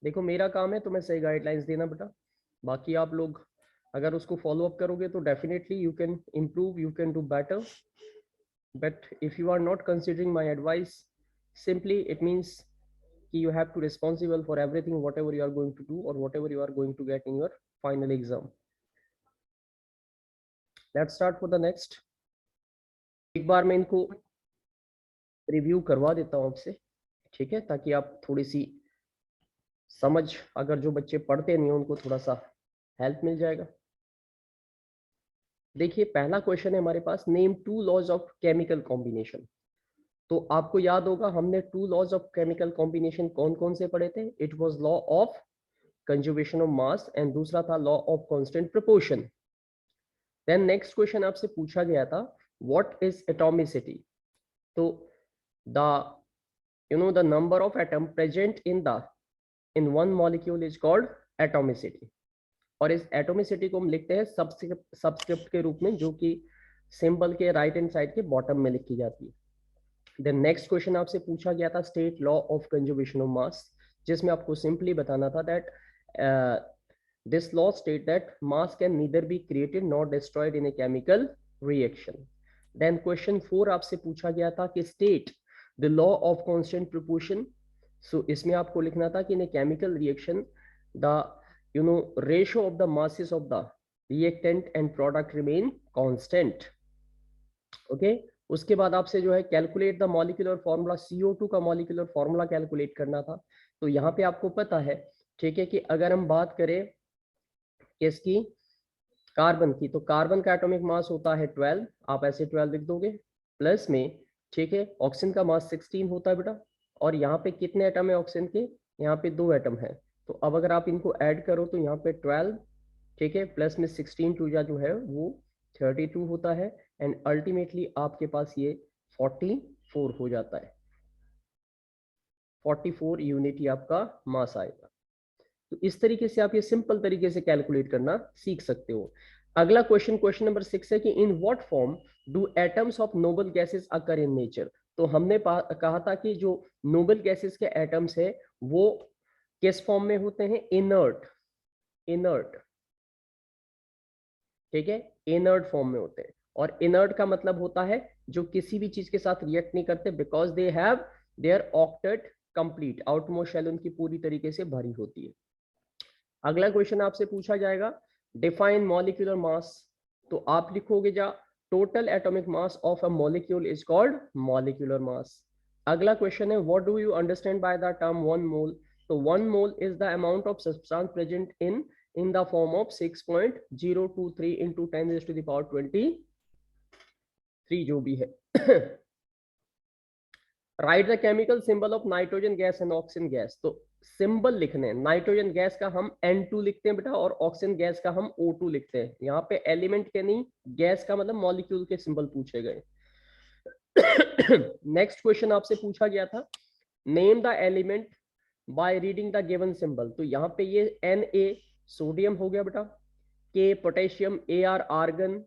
देखो मेरा काम है तुम्हें सही गाइडलाइंस देना बेटा, बाकी आप लोग अगर उसको फॉलो अप करोगे तो definitely you can improve, you can do better. But if you are not considering my advice, simply it means you have to responsible for everything whatever you are going to do or whatever you are going to get in your final exam. Let's start for the next. एक बार मैं इनको review करवा देता हूँ आपसे, ठीक है, ताकि आप थोड़ी सी समझ, अगर जो बच्चे पढ़ते नहीं हैं उनको थोड़ा सा हेल्प मिल जाएगा. देखिए पहला क्वेश्चन है हमारे पास, name two laws of chemical combination. तो आपको याद होगा हमने two laws of chemical combination कौन कौन से पढ़े थे. It was law of conservation of mass and दूसरा था law of constant proportion. Then next question आपसे पूछा गया था व्हाट इज एटॉमिसिटी. तो the the number of atom present in one molecule is called atomicity. और इस एटॉमिसिटी को हम लिखते हैं सबस्क्रिप्ट के रूप में, जो कि सिंबल के राइट हैंड साइड के बॉटम में लिखी जाती है. देन नेक्स्ट क्वेश्चन आपसे पूछा गया था state law of conservation of mass, जिसमें आपको सिंपली बताना था that this law state that mass can neither be created not destroyed in a chemical reaction. Then question 4 आपसे पूछा गया था कि state the law of constant proportion. So इसमें आपको लिखना था कि in a chemical reaction the ratio of the masses of the reactant and product remain constant. Okay उसके बाद आपसे जो है calculate the molecular formula, CO2 का मॉलिक्यूलर फॉर्मूला कैलकुलेट करना था. तो यहाँ पे आपको पता है, ठीक है, कि अगर हम बात करें किसकी, कार्बन की, तो कार्बन का एटॉमिक मास होता है 12, आप ऐसे 12 लिख दोगे, प्लस में, ठीक है, ऑक्सीजन का मास 16 होता है बेटा. और यहाँ पे कितने एटम है ऑक्सीजन के, यहाँ पे 2 एटम है. तो अब अगर आप इनको ऐड करो तो यहाँ पे 12, ठीक है, प्लस में 16 टू जा जो है वो 32 होता है. एंड अल्टीमेटली आपके पास ये 44 हो जाता है. 44 यूनिट ही आपका मास आएगा. तो इस तरीके से आप ये सिंपल तरीके से कैलकुलेट करना सीख सकते हो. अगला क्वेश्चन, क्वेश्चन नंबर 6 है कि in what form do atoms of noble gases occur in nature. तो हमने कहा था कि जो नोबल गैसेस के एटम्स है वो किस फॉर्म में होते हैं, इनर्ट. इनर्ट, ठीक है, इनर्ट फॉर्म में होते हैं. और इनर्ट का मतलब होता है जो किसी भी चीज के साथ रिएक्ट नहीं करते, because they have their octet complete, outermost shell उनकी पूरी तरीके से भरी होती है. अगला क्वेश्चन आपसे पूछा जाएगा डिफाइन मॉलिक्यूलर मास. तो आप लिखोगे जा total atomic mass of a molecule is called molecular mass. अगला क्वेश्चन है what do you understand by the term one mole. तो one mole is the amount of substance present in the form of 6.023 into 10 raised to the power 23 जो भी है. Write the chemical symbol of nitrogen gas and oxygen gas. तो symbol लिखने हैं, nitrogen gas का हम N2 लिखते हैं बेटा और ऑक्सीजन गैस का हम O2 लिखते हैं. यहाँ पे एलिमेंट के नहीं, गैस का मतलब मॉलिक्यूल के सिंबल पूछे गए. नेक्स्ट क्वेश्चन आपसे पूछा गया था name the element by reading the given symbol. तो यहाँ पे ये Na सोडियम हो गया बेटा, K पोटेशियम, Ar आर्गन,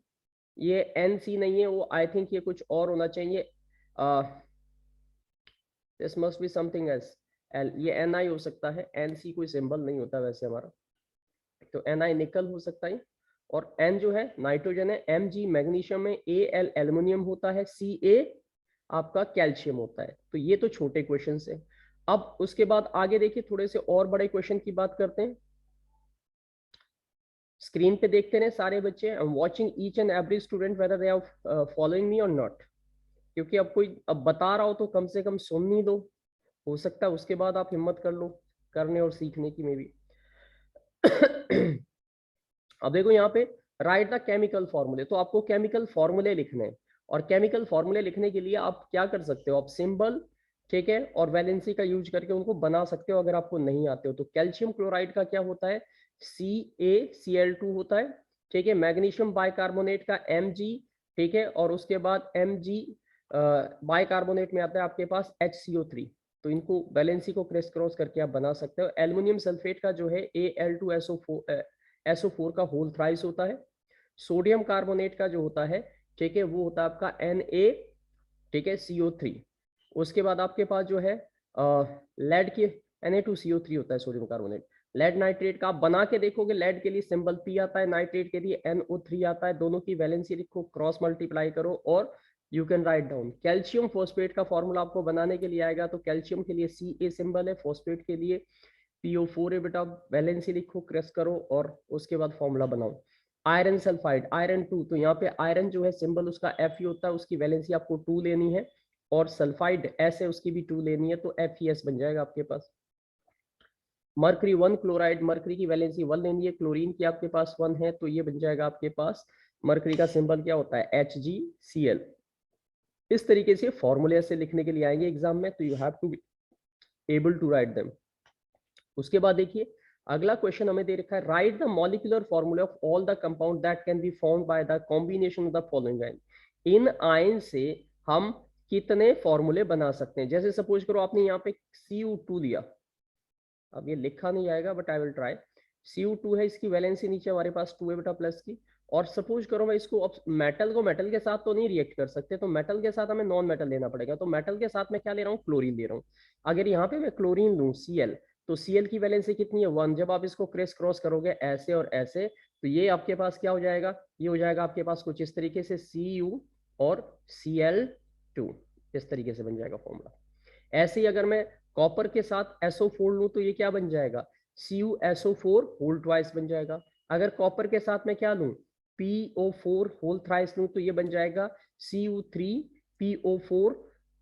ये Nc नहीं है, वो आई थिंक ये कुछ और होना चाहिए, this must be something else. ये Ni हो सकता है, Nc कोई सिंबल नहीं होता वैसे हमारा, तो Ni निकल हो सकता है. और N जो है नाइट्रोजन है, Mg मैग्नीशियम है, Al एल्युमिनियम होता है, Ca आपका कैल्शियम होता है. तो ये तो छोटे क्वेश्चन है. अब उसके बाद आगे देखिए थोड़े से और बड़े क्वेश्चन की बात करते हैं. स्क्रीन पे देखते रहे सारे बच्चे. I am watching each and every student whether they are following me और नॉट. क्योंकि अब कोई अब बता रहा हो तो कम से कम सुन नहीं दो, हो सकता है उसके बाद आप हिम्मत कर लो करने और सीखने की में भी. अब देखो यहाँ पे राइट द केमिकल फॉर्मूले. तो आपको केमिकल फॉर्मूले लिखने हैं और केमिकल फॉर्मूले लिखने के लिए आप क्या कर सकते हो, आप सिंबल, ठीक है, और वैलेंसी का यूज करके उनको बना सकते हो अगर आपको नहीं आते हो. तो कैल्शियम क्लोराइड का क्या होता है, CaCl2 होता है, ठीक है. मैग्नीशियम बाइकार्बोनेट का Mg, ठीक है, और उसके बाद Mg बाइकार्बोनेट में आता है आपके पास HCO3. तो इनको वैलेंसी को क्रिस क्रॉस करके आप बना सकते हो. एल्युमिनियम सल्फेट का जो है Al2SO4 का होल थ्राइस होता है. सोडियम कार्बोनेट का जो होता है, ठीक है, वो होता है आपका Na, ठीक है, CO3. उसके बाद आपके पास जो है लेड की Na2CO3 होता है सोडियम कार्बोनेट। लेड नाइट्रेट का आप बना के देखोगे, लेड के लिए सिंबल P आता है, नाइट्रेट के लिए NO3 आता है। दोनों की वैलेंसी लिखो, क्रॉस मल्टीप्लाई करो और you can write down. Calcium phosphate का फॉर्मूला आपको बनाने के लिए आएगा, तो कैल्शियम के लिए Ca सिंबल है, फॉस्फेट के लिए PO4 है बेटा। वैलेंसी लिखो, क्रश करो और उसके बाद फॉर्मूला बनाओ। आयरन सल्फाइड, आयरन 2, तो यहाँ पे आयरन जो है सिंबल उसका Fe होता है, उसकी वैलेंसी आपको 2 लेनी है, और सल्फाइड S है, उसकी भी 2 लेनी है, तो FeS बन जाएगा आपके पास। मर्करी 1 क्लोराइड, मर्करी की वैलेंसी 1 लेनी है, क्लोरीन की आपके पास 1 है, तो ये बन जाएगा आपके पास, मर्करी का सिंबल क्या होता है, HgCl। इस तरीके से फॉर्मूले से लिखने के लिए आएंगे एग्जाम में, तो you have to be able to write them. उसके बाद देखिए अगला क्वेश्चन हमें दे रखा है, write the molecular formula of all the compound that can be formed by the combination of the following ion. इन आयन से हम कितने फॉर्मूले बना सकते हैं। जैसे सपोज करो आपने यहाँ पे Cu2 दिया, अब ये लिखा नहीं आएगा but I will try. Cu2 है, इसकी वैलेंसी नीचे हमारे पास 2 है बेटा प्लस की, और सपोज करो मैं इसको, अब मेटल को मेटल के साथ तो नहीं रिएक्ट कर सकते, तो मेटल के साथ हमें नॉन मेटल लेना पड़ेगा, तो मेटल के साथ मैं क्या ले रहा हूँ, क्लोरीन ले रहा हूँ। अगर यहाँ पे मैं क्लोरीन लूँ Cl, तो Cl की वैलेंसी कितनी है, 1। जब आप इसको क्रेस क्रॉस करोगे ऐसे और ऐसे, तो ये आपके पास क्या हो जाएगा, ये हो जाएगा आपके पास कुछ इस तरीके से Cu और Cl2, इस तरीके से बन जाएगा फॉर्मूला। ऐसे ही अगर मैं कॉपर के साथ SO4 लूं, तो ये क्या बन जाएगा, CuSO4 होल ट्वाइस बन जाएगा। अगर कॉपर के साथ मैं क्या लूं, PO4 होल थ्राइस लूं, तो ये बन जाएगा Cu3PO4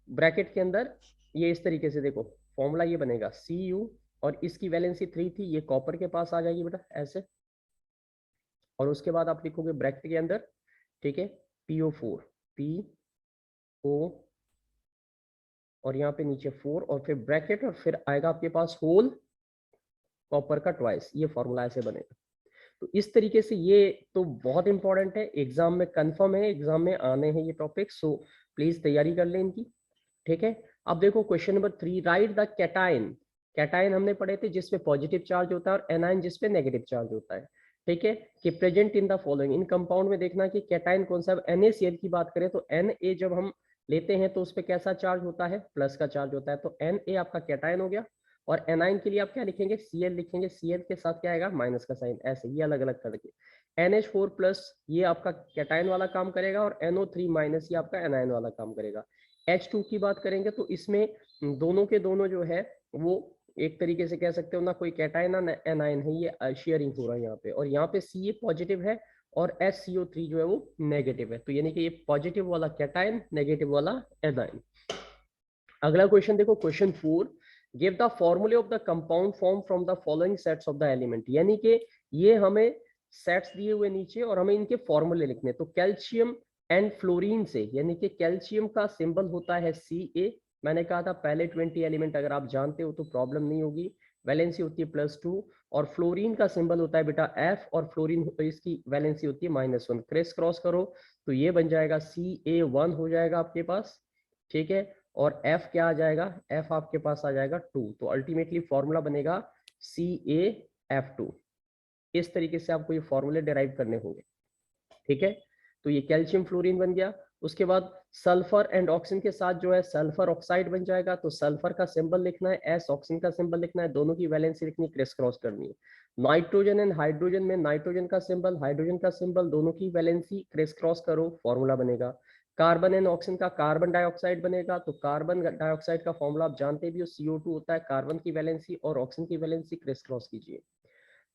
ब्रैकेट के अंदर, ये इस तरीके से देखो फॉर्मूला ये बनेगा Cu, और इसकी वैलेंसी 3 थी, ये कॉपर के पास आ जाएगी बेटा ऐसे, और उसके बाद आप लिखोगे ब्रैकेट के अंदर, ठीक है, PO4 PO, और यहाँ पे नीचे 4 और फिर ब्रैकेट, और फिर आएगा आपके पास होल कॉपर का ट्वाइस, ये फॉर्मूला ऐसे बनेगा। तो इस तरीके से ये तो बहुत इंपॉर्टेंट है, एग्जाम में कंफर्म है, एग्जाम में आने हैं ये टॉपिक, सो प्लीज तैयारी कर लें इनकी, ठीक है। अब देखो question number 3, right the cation. Cation हमने पढ़े थे जिसपे पॉजिटिव चार्ज होता है, और एनायन जिसपे नेगेटिव चार्ज होता है, ठीक है, कि present in the following. In compound में देखना कि कैटायन कौन सा है। NaCl की बात करें तो Na जब हम लेते हैं तो उस पर कैसा चार्ज होता है, प्लस का चार्ज होता है, तो Na आपका कैटायन हो गया। और एनाइन के लिए आप क्या लिखेंगे, Cl लिखेंगे, Cl के साथ क्या आएगा, माइनस का साइन, ऐसे ये अलग अलग करके। NH4 प्लस ये आपका कैटायन वाला काम करेगा, और NO3 माइनस ये आपका एनायन वाला काम करेगा। H2 की बात करेंगे तो इसमें दोनों के दोनों जो है वो एक तरीके से कह सकते हो ना, कोई कैटायन ना एनायन है, ये शेयरिंग हो रहा है यहाँ पे, और यहाँ पे Ca पॉजिटिव है और SCO3 जो है वो नेगेटिव है, तो यानी कि ये पॉजिटिव वाला कैटायन, नेगेटिव वाला एनायन। अगला क्वेश्चन देखो, question 4, give the formulae of the compound form from the following sets of the element. यानी कि ये हमें सेट्स दिए हुए नीचे और हमें इनके फॉर्मूले लिखने। तो कैल्शियम एंड फ्लोरीन से, यानी कि कैल्शियम का सिंबल होता है Ca, मैंने कहा था पहले 20 एलिमेंट अगर आप जानते हो तो प्रॉब्लम नहीं होगी, वैलेंसी होती है +2, और फ्लोरीन का सिंबल होता है बेटा F, और फ्लोरीन इसकी वैलेंसी होती है -1। क्रेस क्रॉस करो तो ये बन जाएगा Ca1 हो जाएगा आपके पास, ठीक है, और F क्या आ जाएगा, F आपके पास आ जाएगा 2, तो अल्टीमेटली फॉर्मूला बनेगा CaF2। इस तरीके से आपको ये फॉर्मूले डिराइव करने होंगे, ठीक है। तो ये कैल्शियम फ्लोरीन बन गया। उसके बाद सल्फर एंड ऑक्सीजन के साथ जो है सल्फर ऑक्साइड बन जाएगा, तो सल्फर का सिंबल लिखना है S, ऑक्सीजन का सिंबल लिखना है, दोनों की वैलेंसी लिखनी, क्रेस क्रॉस करनी है। नाइट्रोजन एंड हाइड्रोजन में नाइट्रोजन का सिंबल, हाइड्रोजन का सिंबल, दोनों की वैलेंसी क्रेस क्रॉस करो, फॉर्मूला बनेगा। कार्बन एंड ऑक्सीजन का कार्बन डाइऑक्साइड बनेगा, तो कार्बन डाइऑक्साइड का फॉर्मूला आप जानते भी हो, CO2 होता है, कार्बन की वैलेंसी और ऑक्सीजन की वैलेंसी क्रेस क्रॉस कीजिए।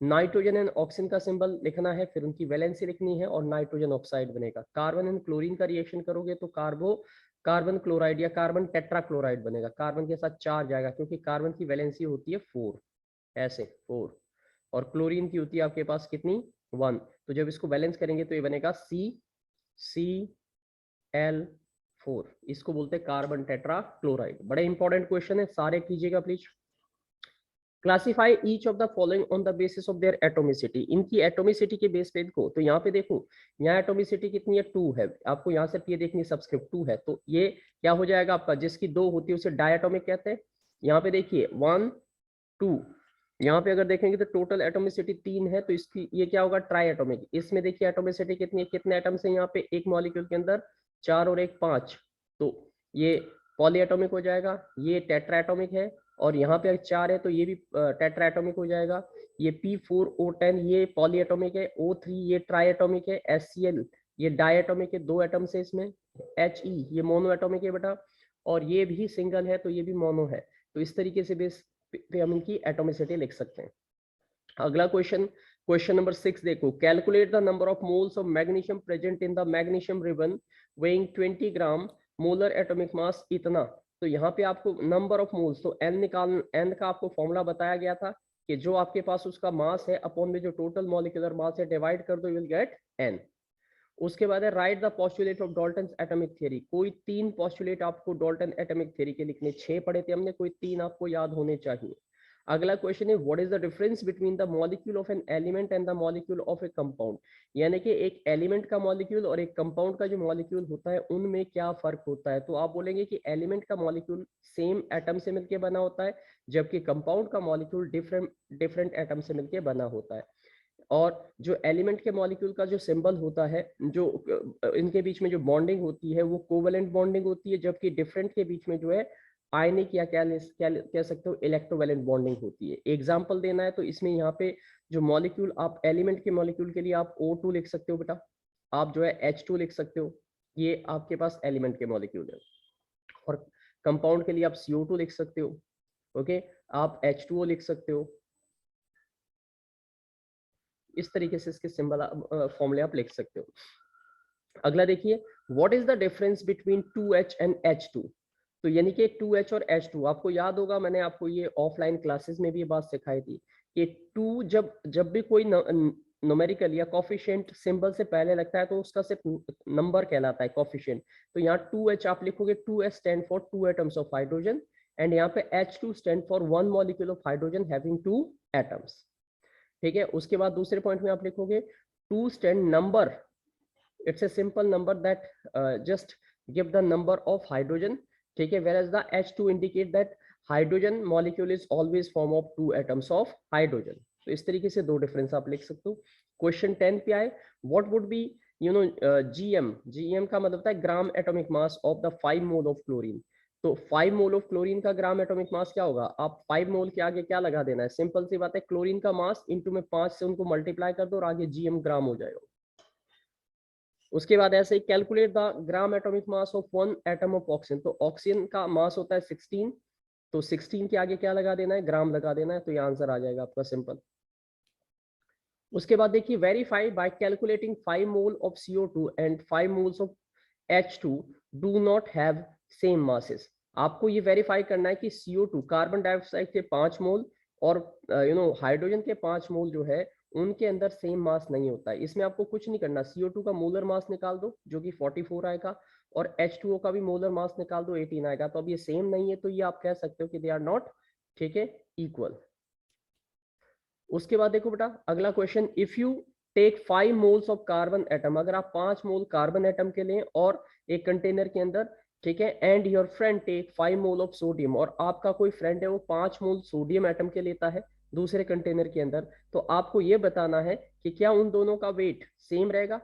नाइट्रोजन एंड ऑक्सीजन का सिंबल लिखना है, फिर उनकी वैलेंसी लिखनी है, और नाइट्रोजन ऑक्साइड बनेगा। कार्बन एंड क्लोरीन का रिएक्शन करोगे तो कार्बन क्लोराइड या कार्बन टेट्राक्लोराइड बनेगा, कार्बन के साथ चार्ज आएगा, क्योंकि कार्बन की वैलेंसी होती है 4, ऐसे 4, और क्लोरीन की होती है आपके पास कितनी, 1, तो जब इसको बैलेंस करेंगे तो ये बनेगा CCl4, इसको बोलते हैं कार्बन टेट्राक्लोराइड। बड़े इंपॉर्टेंट क्वेश्चन है, सारे कीजिएगा please. Classify each of the following on the basis of their atomicity. इनकी एटोमिसिटी के बेस पे देखो, तो यहाँ पे देखो, यहाँ एटोमिसिटी कितनी है, 2 है, आपको यहाँ से ये देखनी सब्सक्रिप्ट 2 है, तो ये क्या हो जाएगा आपका, जिसकी 2 होती है उसे डायटोमिक कहते हैं। यहाँ पे देखिए 1 2, यहाँ पे अगर देखेंगे तो टोटल एटोमिसिटी 3 है, तो इसकी ये क्या होगा, ट्राई एटोमिक। इसमें देखिए एटोमिसिटी कितनी है, कितने एटम्स है यहाँ पे, एक मॉलिक्यूल के अंदर 4 और 1 5, तो ये पॉली एटोमिक हो जाएगा। ये टेट्रा एटोमिक है, और यहाँ पे 4 है तो ये भी टेट्रा एटॉमिक हो जाएगा। ये P4O10 ये पॉली एटॉमिक है, O3 ये ट्राई एटॉमिक है, HCl ये डाई एटॉमिक है, 2 एटम से इसमें, He ये मोनो एटॉमिक है बेटा, और ये भी सिंगल है तो ये भी मोनो है। तो इस तरीके से बेस पे हम इनकी एटोमिसिटी लिख सकते हैं। अगला क्वेश्चन, क्वेश्चन नंबर 6 देखो, calculate the number of moles of magnesium present in the magnesium ribbon weighing 20 gram, molar atomic mass इतना। तो यहाँ पे आपको नंबर ऑफ मोल्स, तो एन निकाल, एन का आपको फॉर्मूला बताया गया था कि जो आपके पास उसका मास है अपॉन में जो टोटल मॉलिक्यूलर मास है डिवाइड कर दो, यू विल गेट एन। उसके बाद है write the postulate of Dalton atomic theory. कोई 3 पोस्टुलेट आपको डाल्टन एटॉमिक थ्योरी के लिखने, 6 पढ़े थे हमने, कोई 3 आपको याद होने चाहिए। अगला क्वेश्चन है what is the difference between the molecule of an element and the molecule of A compound. यानी कि एक एलिमेंट का मॉलिक्यूल और एक कंपाउंड का जो मॉलिक्यूल होता है उनमें क्या फर्क होता है। तो आप बोलेंगे कि एलिमेंट का मॉलिक्यूल सेम एटम से मिलकर बना होता है, जबकि कंपाउंड का मॉलिक्यूल डिफरेंट एटम से मिलकर बना होता है। और जो एलिमेंट के मॉलिक्यूल का जो सिंबल होता है, जो इनके बीच में जो बॉन्डिंग होती है वो कोवेलेंट बॉन्डिंग होती है, जबकि डिफरेंट के बीच में जो है आयनिक या क्या कह सकते हो इलेक्ट्रोवैलेंट बॉन्डिंग होती है। एग्जांपल देना है तो इसमें यहाँ पे जो मॉलिक्यूल, आप एलिमेंट के मॉलिक्यूल के लिए आप O2 लिख सकते हो बेटा, आप जो है H2 लिख सकते हो, ये आपके पास एलिमेंट के मॉलिक्यूल है। और कंपाउंड के लिए आप CO2 लिख सकते हो, ओके, आप H2O लिख सकते हो। इस तरीके से इसके सिंबल फॉर्मूले आप लिख सकते हो। अगला देखिए, what is the difference between 2H and H2। तो यानी कि 2H और H2, आपको याद होगा मैंने आपको ये ऑफलाइन क्लासेस में भी ये बात सिखाई थी कि 2 जब भी कोई न्यूमेरिकल या कोफिशिएंट सिंबल से पहले लगता है तो उसका सिर्फ नंबर कहलाता है, कोफिशिएंट। तो यहाँ 2H आप लिखोगे, 2H stand for 2 atoms of hydrogen, and यहाँ पे H2 stand for 1 molecule of hydrogen having 2 atoms. ठीक है, उसके बाद दूसरे पॉइंट में आप लिखोगे 2 stand number, it's a simple number that just give the number of hydrogen, ठीक है, whereas the H2 indicate that hydrogen molecule is always form of 2 atoms of hydrogen। तो इस तरीके से 2 डिफरेंस आप लिख सकते हो। क्वेश्चन 10 पे आए, what would be GM का मतलब होता है ग्राम atomic mass of the 5 mole of chlorine. तो 5 मोल ऑफ क्लोरीन का ग्राम एटॉमिक मास क्या होगा, आप 5 मोल के आगे क्या लगा देना है, सिंपल सी बात है, क्लोरीन का मास इंटू में 5 से उनको मल्टीप्लाई कर दो और आगे GM ग्राम हो जाएगा। उसके बाद ऐसे ही calculate the gram atomic mass of 1 atom of oxygen. तो ऑक्सीजन का मास होता है 16, तो 16 के आगे क्या लगा देना है, ग्राम लगा देना है, तो ये आंसर आ जाएगा आपका सिंपल। उसके बाद देखिए, verify bye calculating 5 mole of CO2 and 5 moles of H2 do not have same masses. आपको ये वेरीफाई करना है कि CO2 कार्बन डाइऑक्साइड के 5 मोल और हाइड्रोजन के 5 मोल जो है उनके अंदर सेम मास नहीं होता है। इसमें आपको कुछ नहीं करना, CO2 का मोलर मास निकाल दो जो कि 44 आएगा, और H2O का भी मोलर मास निकाल दो, 18 आएगा। तो अब ये सेम नहीं है तो ये आप कह सकते हो कि दे आर नॉट, ठीक है, इक्वल। उसके बाद देखो बेटा अगला question, if you take 5 moles of carbon atom, अगर आप 5 मोल कार्बन एटम के लें और एक कंटेनर के अंदर, ठीक है, and your friend take 5 mole of sodium, और आपका कोई फ्रेंड है वो 5 मोल सोडियम एटम के लेता है दूसरे कंटेनर के अंदर, तो आपको ये बताना है कि क्या उन दोनों का वेट सेम रहेगा।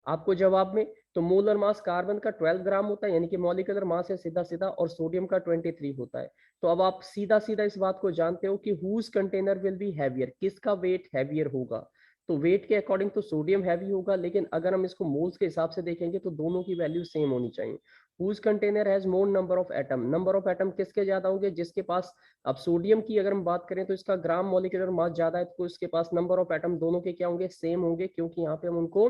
आपको जवाब में, तो मोलर मास कार्बन का 12 ग्राम होता है, यानी कि मॉलिक्यूलर मास है सीधा सीधा, और सोडियम का 23 होता है। तो अब आप सीधा सीधा इस बात को जानते हो कि whose container will be heavier, किसका वेट हैवियर होगा। तो वेट के अकॉर्डिंग तो सोडियम हैवी होगा, लेकिन अगर हम इसको मोल्स के हिसाब से देखेंगे तो दोनों की वैल्यू सेम होनी चाहिए। Whose container has more number of atom, number of atom किसके ज्यादा होंगे, जिसके पास, अब सोडियम की अगर हम बात करें तो इसका ग्राम मॉलिक्यूलर मास ज्यादा है, तो इसके पास नंबर ऑफ एटम दोनों के क्या होंगे, सेम होंगे, क्योंकि यहाँ पे हम उनको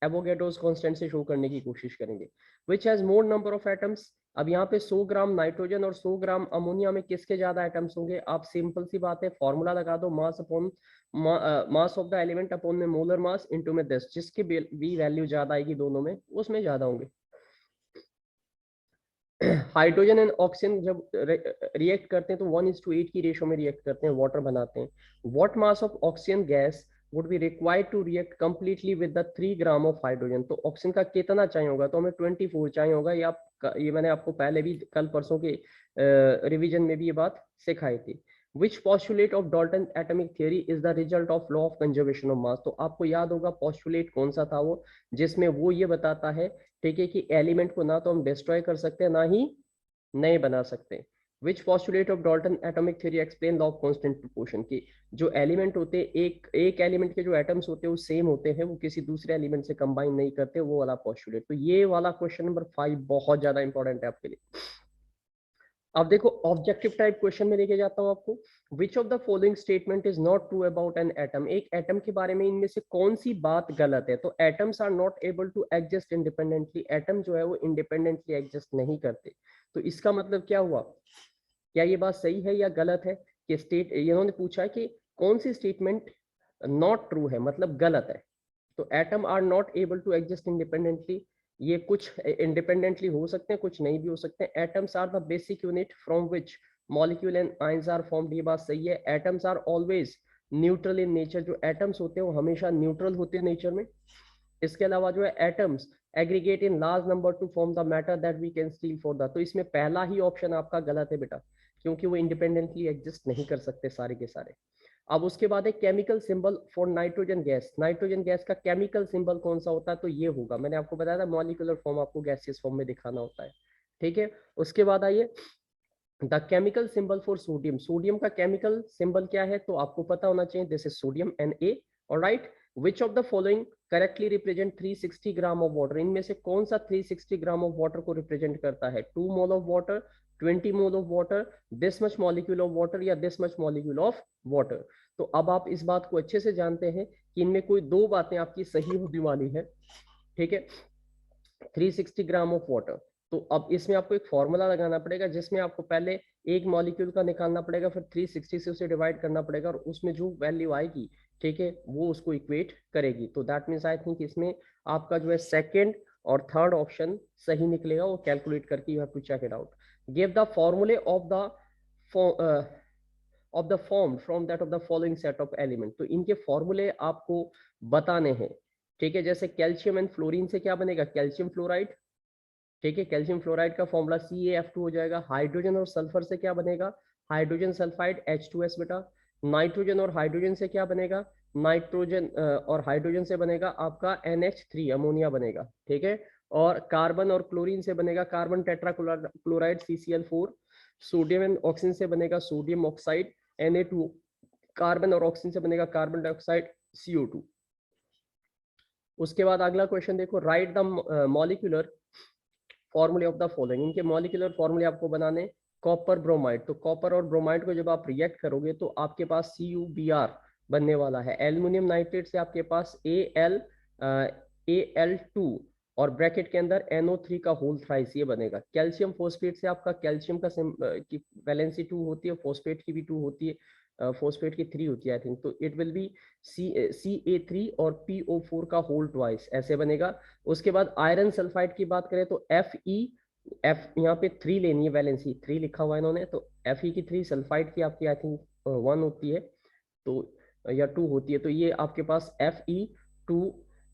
एवोगैड्रोस कांस्टेंट से शो करने की कोशिश करेंगे। Which has more number of atoms, अब यहाँ पे 100 ग्राम नाइट्रोजन और 100 ग्राम अमोनिया में किसके ज्यादा एटम्स होंगे। आप सिंपल सी बात है, फॉर्मूला लगा दो, mass upon mass of the element upon में मोलर मास इनटू में 10, जिसकी भी वैल्यू ज्यादा आएगी दोनों में उसमें ज्यादा होंगे। हाइड्रोजन एंड ऑक्सीजन जब रिएक्ट करते हैं तो 1:8 की रेशो में रिएक्ट करते हैं, वाटर बनाते हैं। What mass of oxygen gas would be required to react completely with the 3 gram of hydrogen. तो ऑक्सीजन का कितना चाहिए होगा, तो हमें 24 चाहिए होगा। ये मैंने आपको पहले भी कल परसों के रिवीजन में भी ये बात सिखाई थी। Which postulate of Dalton atomic theory is the result of law of conservation of mass। तो आपको याद होगा पोस्टुलेट कौन सा था वो, जिसमें वो ये बताता है, ठीक है, कि एलिमेंट को ना तो हम डिस्ट्रॉय कर सकते हैं ना ही नए बना सकते। Which postulate of Dalton atomic theory explain law of constant proportion की जो एलिमेंट होते हैं एक एलिमेंट के जो एटम्स होते हैं वो सेम होते हैं, वो किसी दूसरे एलिमेंट से कंबाइन नहीं करते, वो वाला पॉस्टुलेट। तो ये वाला क्वेश्चन नंबर 5 बहुत ज्यादा इंपॉर्टेंट है आपके लिए। अब देखो ऑब्जेक्टिव टाइप क्वेश्चन में लेके जाता हूं आपको। Which of the following statement is not true about an atom, एक एटम के बारे में इनमें से कौन सी बात गलत है। तो atoms are not able to exist independently, atom जो है वो इंडिपेंडेंटली एग्जिस्ट नहीं करते। तो इसका मतलब क्या हुआ, क्या ये बात सही है या गलत है कि स्टेट, इन्होंने पूछा कि कौन सी स्टेटमेंट नॉट ट्रू है, मतलब गलत है। तो atom are not able to exist independently, ये कुछ इंडिपेंडेंटली हो सकते हैं, कुछ नहीं भी हो सकते हैं। Atoms are the basic unit from which molecule and ions are formed, ये बात सही है। Atoms are always neutral in nature, जो एटम्स होते हैं वो हमेशा न्यूट्रल होते हैं नेचर में। इसके अलावा जो है atoms aggregate in large number to form the matter that we can still for the, तो इसमें पहला ही ऑप्शन आपका गलत है बेटा, क्योंकि वो इंडिपेंडेंटली एग्जिस्ट नहीं कर सकते सारे के सारे। अब उसके बाद एक chemical symbol for nitrogen gas, nitrogen gas का केमिकल सिंबल कौन सा होता है, तो ये होगा, मैंने आपको बताया था मॉलिक्यूलर फॉर्म आपको गैसियस फॉर्म में दिखाना होता है, ठीक है। उसके बाद आइए the chemical symbol for sodium, sodium का केमिकल सिंबल क्या है, तो आपको पता होना चाहिए, this is sodium Na, alright. Which of the following correctly represent 360 gram of water, इनमें से कौन सा 360 ग्राम ऑफ वाटर को रिप्रेजेंट करता है, 2 mole of water, 20 mole of water, this much molecule of water या this much molecule of water. तो अब आप इस बात को अच्छे से जानते हैं कि इनमें कोई दो बातें आपकी सही होने वाली है, ठीक है। 360 ग्राम ऑफ वाटर, तो अब इसमें आपको एक फॉर्मूला लगाना पड़ेगा जिसमें आपको पहले एक मॉलिक्यूल का निकालना पड़ेगा, फिर 360 से उसे डिवाइड करना पड़ेगा, और उसमें जो वैल्यू आएगी, ठीक है, वो उसको इक्वेट करेगी। तो दैट मीन्स आई थिंक इसमें आपका जो है सेकंड और थर्ड ऑप्शन सही निकलेगा, वो कैलकुलेट करके you have to check it out. Give the formulae of the form from that of the following set of element, तो इनके फॉर्मूले आपको बताने हैं, ठीक है। जैसे कैल्शियम एंड फ्लोरीन से क्या बनेगा, कैल्शियम फ्लोराइड, ठीक है, कैल्शियम फ्लोराइड का फॉर्मूला CaF2 हो जाएगा। हाइड्रोजन और सल्फर से क्या बनेगा, हाइड्रोजन सल्फाइड H2S बेटा। नाइट्रोजन और हाइड्रोजन से क्या बनेगा, नाइट्रोजन और हाइड्रोजन से बनेगा आपका NH3 अमोनिया बनेगा, ठीक है। और कार्बन और क्लोरीन से बनेगा carbon tetra chloride CCl4। Sodium and oxygen से बनेगा सोडियम ऑक्साइड Na2। कार्बन और ऑक्सीजन से बनेगा कार्बन डाइऑक्साइड CO2। उसके बाद अगला क्वेश्चन देखो, राइट द मॉलिक्यूलर फॉर्मूले ऑफ द फॉलोइंग, इनके मॉलिक्यूलर फॉर्मूले आपको बनाने। कॉपर ब्रोमाइड, तो कॉपर और ब्रोमाइड को जब आप रिएक्ट करोगे तो आपके पास CuBr बनने वाला है। एल्यूमिनियम नाइट्रेट से आपके पास Al2 और ब्रैकेट के अंदर NO3 का होल थ्राइस ये बनेगा। कैल्शियम फोस्फेट से आपका कैल्शियम का की वैलेंसी 2 होती है, फोस्फेट की भी 2 होती है, फोस्फेट की 3 होती है आई थिंक, तो इट विल बी Ca3 और PO4 का होल ट्वाइस ऐसे बनेगा। उसके बाद आयरन सल्फाइड की बात करें तो F यहाँ पे 3 लेनी है, वैलेंसी 3 लिखा हुआ है इन्होंने, तो Fe की 3, सल्फाइड की आपकी आई थिंक 1 होती है, तो या 2 होती है, तो ये आपके पास Fe2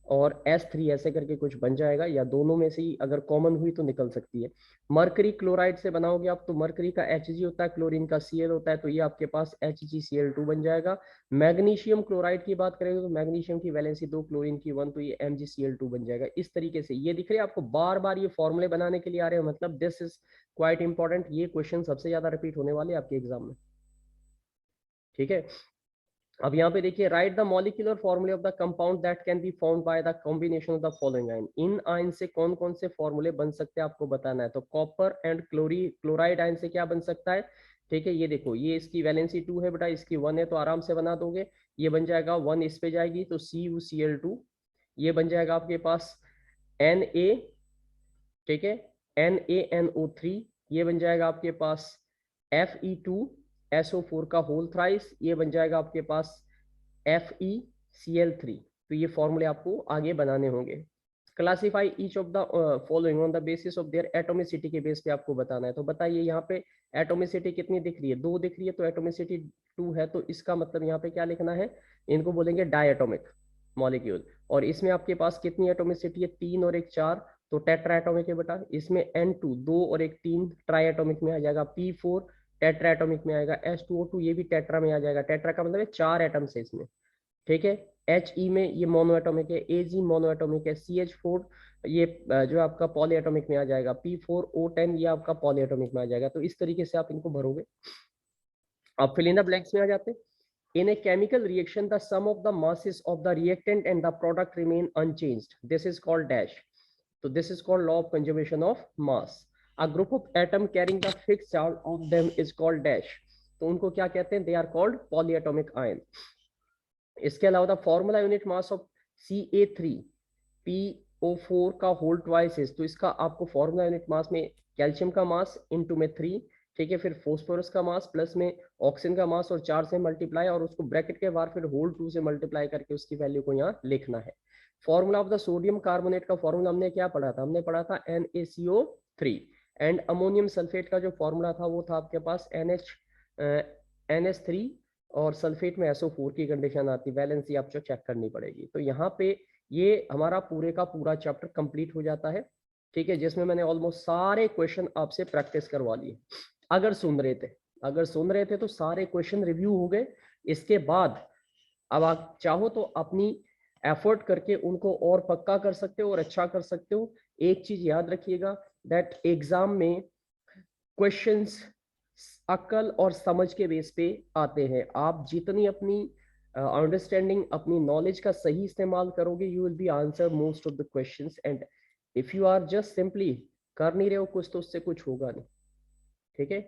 और S3 ऐसे करके कुछ बन जाएगा, या दोनों में से ही अगर कॉमन हुई तो निकल सकती है। मरकरी क्लोराइड से बनाओगे आप, तो मरकरी का Hg होता है, क्लोरीन का Cl होता है, तो ये आपके पास HgCl2 बन जाएगा। मैग्नीशियम क्लोराइड की बात करेंगे तो मैग्नीशियम की वैलेंसी 2, क्लोरीन की 1, तो ये MgCl2 बन जाएगा। इस तरीके से ये दिख रहे हैं आपको, बार बार ये फॉर्मूले बनाने के लिए आ रहे हैं, मतलब दिस इज क्वाइट इंपॉर्टेंट, ये क्वेश्चन सबसे ज्यादा रिपीट होने वाले आपके एग्जाम में, ठीक है। अब यहाँ पे देखिए, राइट द मॉलिक्यूलर फॉर्मूले of the compound that can be formed by the combination of the following ion, इन आयन से कौन कौन से फॉर्मूले बन सकते हैं आपको बताना है। तो कॉपर एंड क्लोराइड आयन से क्या बन सकता है, ठीक है, ये देखो, ये इसकी वैलेंसी 2 है बेटा, इसकी 1 है, तो आराम से बना दोगे, ये बन जाएगा 1 इस पे जाएगी तो CuCl2, ये बन जाएगा आपके पास Na, ठीक है, NaNO3, ये बन जाएगा आपके पास Fe2SO4 का होल थ्राइस, ये बन जाएगा आपके पास FeCl3। तो ये फॉर्मूले आपको आगे बनाने होंगे। Classify each of the following on the basis of their atomicity के बेस पे आपको बताना है। तो बताइए यहाँ पे एटोमिसिटी कितनी दिख रही है, 2 दिख रही है, तो एटोमिसिटी 2 है, तो इसका मतलब यहाँ पे क्या लिखना है, इनको बोलेंगे डायटोमिक मॉलिक्यूल। और इसमें आपके पास कितनी एटोमिसिटी है, 3 और 1 4, तो टेट्रा एटोमिक है बेटा। इसमें N2 2 और 1 3 ट्राई एटोमिक में आ जाएगा। P4 टेट्रा एटोमिक में आएगा। H2O2 ये भी टेट्रा में आ जाएगा, टेट्रा का मतलब है 4 एटम्स है इसमें, ठीक है। HE में ये मोनोएटॉमिक है, AG मोनोएटॉमिक है, CH4 ये जो आपका पॉलीएटॉमिक में आ जाएगा, P4O10 ये आपका पॉलीएटॉमिक में आ जाएगा। तो इस तरीके से आप इनको भरोगे। अब फिल इन द ब्लैंक्स में आ जाते हैं। In a chemical reaction, the sum of the masses of the reactant and the product remain unchanged. This is called dash. So this is called law of conservation of mass. A group of atom carrying the fixed charge of them is called dash. तो उनको क्या कहते हैं? They are called polyatomic ion. इसके अलावा the formula unit mass of Ca3 PO4 का whole twice, तो इसका आपको फॉर्मूला यूनिट मास में कैल्शियम का मास इनटू में 3, ठीक है, फिर फोस्फोरस का मास प्लस में ऑक्सीजन का मास और 4 से मल्टीप्लाई, और उसको ब्रैकेट के बाहर फिर होल 2 से मल्टीप्लाई करके उसकी वैल्यू को यहाँ लिखना है। Formula of the sodium carbonate का फॉर्मूला हमने क्या पढ़ा था? हमने पढ़ा था NaCO3। एंड अमोनियम सल्फेट का जो फॉर्मूला था वो था आपके पास NH3, और सल्फेट में SO4 की कंडीशन आती, वैलेंसी आपको चेक करनी पड़ेगी। तो यहाँ पे ये हमारा पूरे का पूरा चैप्टर कंप्लीट हो जाता है, ठीक है, जिसमें मैंने ऑलमोस्ट सारे क्वेश्चन आपसे प्रैक्टिस करवा लिए। अगर सुन रहे थे तो सारे क्वेश्चन रिव्यू हो गए। इसके बाद अब आप चाहो तो अपनी एफर्ट करके उनको और पक्का कर सकते हो और अच्छा कर सकते हो। एक चीज याद रखिएगा, दैट एग्जाम में क्वेश्चंस अक्ल और समझ के बेस पे आते हैं। आप जितनी अपनी अंडरस्टैंडिंग, अपनी नॉलेज का सही इस्तेमाल करोगे, you will be answer most of the questions. And if you are just simply कर नहीं रहे हो कुछ, तो उससे कुछ होगा नहीं, ठीक है।